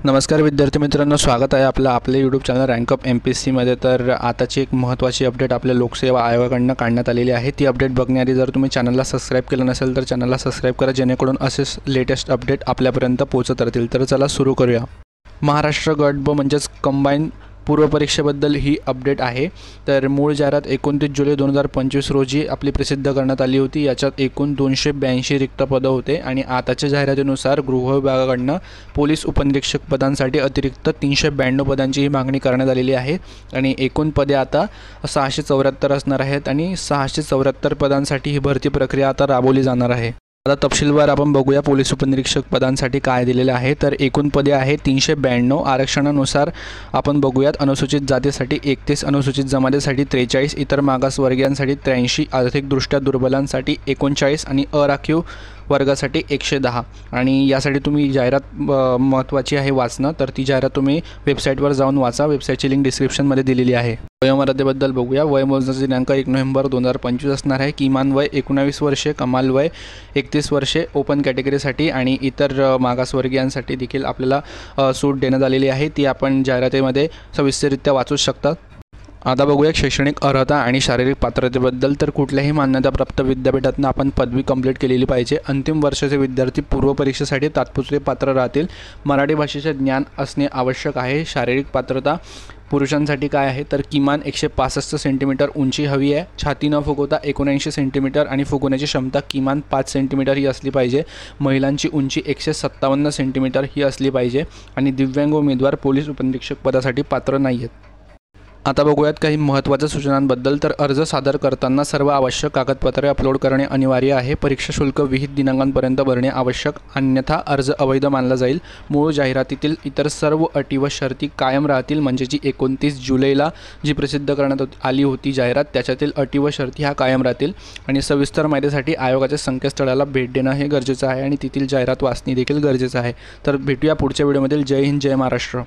नमस्कार विद्यार्थी मित्रांनो, स्वागत आहे आपल्या यूट्यूब चॅनल रँकअप MPSC मध्ये। तर आताची एक महत्त्वाची अपडेट आपल्या लोकसेवा आयोगाकडून काढण्यात आलेली आहे। ती अपडेट बघण्याआधी जर तुम्ही चॅनलला सबस्क्राइब केलं नसेल तर चॅनलला सबस्क्राइब करा, जेणेकरून असेच लेटेस्ट अपडेट आपल्यापर्यंत पोहोचत राहतील। तर चला सुरू करूया। महाराष्ट्र गट ब म्हणजेच कंबाईन पूर्व परीक्षेबद्दल ही अपडेट आहे। तर मूळ जाहिरात 29 जुलै 2025 रोजी आपली प्रसिद्ध करण्यात आली होती। याच्यात एकूण 282 रिक्त पदं होते आणि आताच्या जाहिरातीनुसार गृह विभागाकडून पोलीस उपनिरीक्षक पदांसाठी अतिरिक्त 392 पदांची ही मागणी करण्यात आलेली आहे आणि एकूण पदे आता 674 असणार आहेत आणि 674 पदांसाठी ही भरती प्रक्रिया आता राबवली जाणार आहे। आता तपशीलवार आपण बघूया पोलीस उपनिरीक्षक पदांसाठी काय दिलेले आहे। तर एकूण पदे आहे 392। आरक्षणानुसार आपण बघूयात, अनुसूचित जातीसाठी 31, अनुसूचित जमातीसाठी 43, इतर मागासवर्गीयांसाठी 83, आर्थिकदृष्ट्या दुर्बलांसाठी 39 आणि अराखीव वर्गासाठी 110। आणि यासाठी तुम्ही जाहिरात महत्त्वाची आहे वाचणं, तर ती जाहिरात तुम्ही वेबसाईटवर जाऊन वाचा। वेबसाईटची लिंक डिस्क्रिप्शनमध्ये दिलेली आहे। वयोमर्यादेबद्दल बघूया। वय मोजण्याचा दिनांक 1 नोव्हेंबर 2025 असणार आहे। किमान वय 19 वर्षे, कमाल वय 31 वर्षे ओपन कॅटेगरीसाठी आणि इतर मागासवर्गीयांसाठी देखील आपल्याला सूट देण्यात आलेली आहे। ती आपण जाहिरातीमध्ये सविस्तररित्या वाचू शकता। आता बघूया शैक्षणिक अर्हता आणि शारीरिक पात्रतेबद्दल। तर कुठल्याही मान्यताप्राप्त विद्यापीठातून आपण पदवी कंप्लीट केलेली पाहिजे। अंतिम वर्षाचे विद्यार्थी पूर्व परीक्षेसाठी तात्पुरते पात्र राहतील। मराठी भाषेचे ज्ञान असणे आवश्यक आहे। शारीरिक पात्रता पुरुषांसाठी काय आहे, तर किमान 165 सेंटीमीटर उंची हवी आहे। छाती न फुगवता 79 सेंटीमीटर आणि फुगवण्याची क्षमता किमान 5 सेंटीमीटर ही असली पाहिजे। महिलांची उंची 157 सेंटीमीटर ही असली पाहिजे आणि दिव्यांग उमेदवार पोलीस उपनिरीक्षक पदासाठी पात्र नाही आहेत। आता बघूयात काही महत्त्वाच्या सूचनांबद्दल। तर अर्ज सादर करताना सर्व आवश्यक कागदपत्रे अपलोड करणे अनिवार्य आहे। परीक्षा शुल्क विहित दिनांकांपर्यंत भरणे आवश्यक, अन्यथा अर्ज अवैध मानला जाईल। मूळ जाहिरातीतील इतर सर्व अटी व शर्ती कायम राहतील, म्हणजे जी 29 जुलैला जी प्रसिद्ध करण्यात आली होती जाहिरात, त्याच्यातील अटी व शर्ती ह्या कायम राहतील। आणि सविस्तर माहितीसाठी आयोगाच्या संकेतस्थळाला भेट देणं हे गरजेचं आहे आणि तेथील जाहिरात वाचणे देखील गरजेचं आहे। तर भेटूया पुढच्या व्हिडिओमध्ये। जय हिंद, जय महाराष्ट्र।